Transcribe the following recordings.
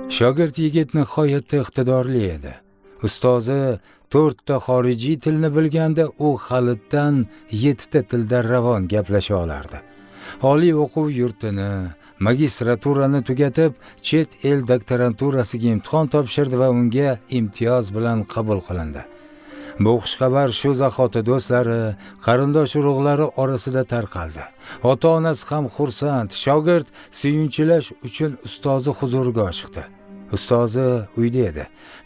Shogird yigit nihoyatda iqtidorli edi. Ustozi 4 ta xorijiy tilni bilganda u halitdan 7 ta tilda ravon gaplasha olardi. Oliy o'quv yurtini, magistraturani tugatib, chet el doktoranturasiga imtihon topshirdi va unga imtiyoz bilan qabul qilindi. Bu xushxabar shu zahoti do'stlari, qarindosh urug'lari orasida tarqaldi. Ota-onasi ham xursand, shogird suyunchilash uchun ustozi huzuriga oshiqdi. Ustozi uyda edi.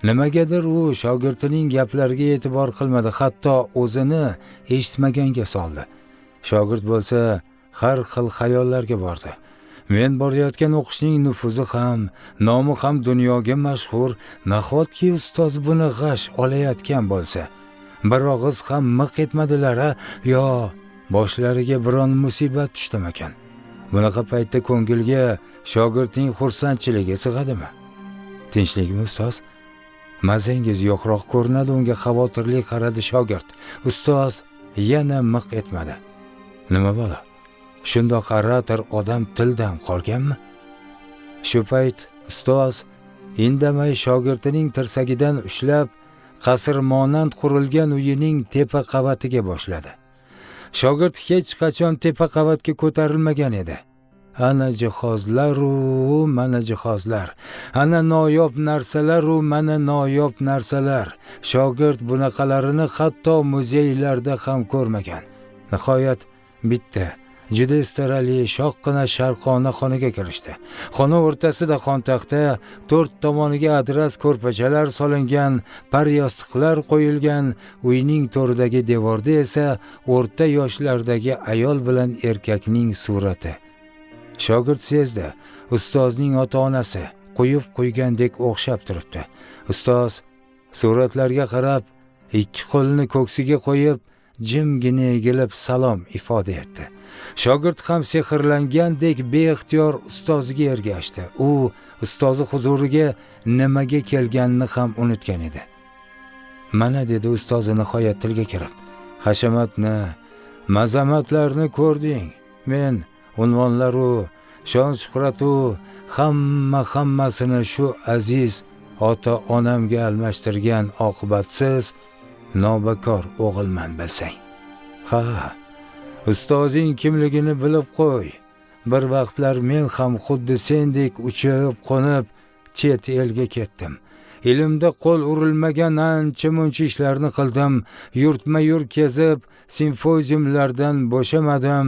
Nimagadir u shogirdining gaplariga e'tibor qilmadi, hatto o'zini eshitmaganga soldi. Shogird bo'lsa har xil xayollarga bordi. Men borayotgan o'qishning nufuzi ham, nomi ham dunyoga mashhur, nahotki ustoz buni g'ash olayotgan bo'lsa, bir og'iz ham miq etmadilar-a, yo boshlariga biron musibat tushdimikan? Bunaqa paytda ko'ngilga shogirdning xursandchiligi sig'adimi? Tinchlikmi ustoz? Mazangiz yo'qroq ko'rinadi, unga xavotirli qaradi shogird. Ustoz yana miq etmadi. Nima bo'la? Shundoq orator odam tildan qolganmi? Shu payt ustoz indamay shogirdining tirsagidan ushlab, qasr monand qurilgan uyining tepa qavatiga boshladi. Shogird hech qachon tepa qavatga ko'tarilmagan edi. Ana jihozlar-u, mana jihozlar. Ana noyob narsalar-u, mana noyob narsalar. Shogird bunaqalarini hatto muzeylarda ham ko'rmagan. Nihoyat bitta juda istarali shoqqina sharqona xonaga kirishdi. Xona o'rtasida xontaxta, 4 tomoniga adras ko'rpachalar solingan, paryostiqlar qo'yilgan, uyning to'ridagi devorda esa o'rta yoshlardagi ayol bilan erkakning surati. Shogird sezdi, ustozning ota-onasi qo'yib qo'ygandek o'xshab turibdi. Ustoz suratlarga qarab, ikki qo'lini ko'ksiga qo'yib, jimgina egilib salom ifoda etdi. Shogird ham sehrlangandek beixtiyor ustoziga ergashdi. U ustozi huzuriga nimaga kelganini ham unutgan edi. Mana dedi ustozi nihoyat tilga kirib. Hashamatni, mazamatlarni ko'rding. Men unvonlaru, shon-shuhratu hammasini shu aziz ota-onamga almashtirgan oqibatsiz nobakor o'g'ilman bilsang. Ha, ustozing kimligini bilib qo'y. Bir vaqtlar men ham xuddi sendek uchib qo'nib chet elga ketdim. Ilmda qo'l urilmagan ancha-muncha ishlarni qildim. Yurtma-yurt kezib, simpoziumlardan bo'shamadim.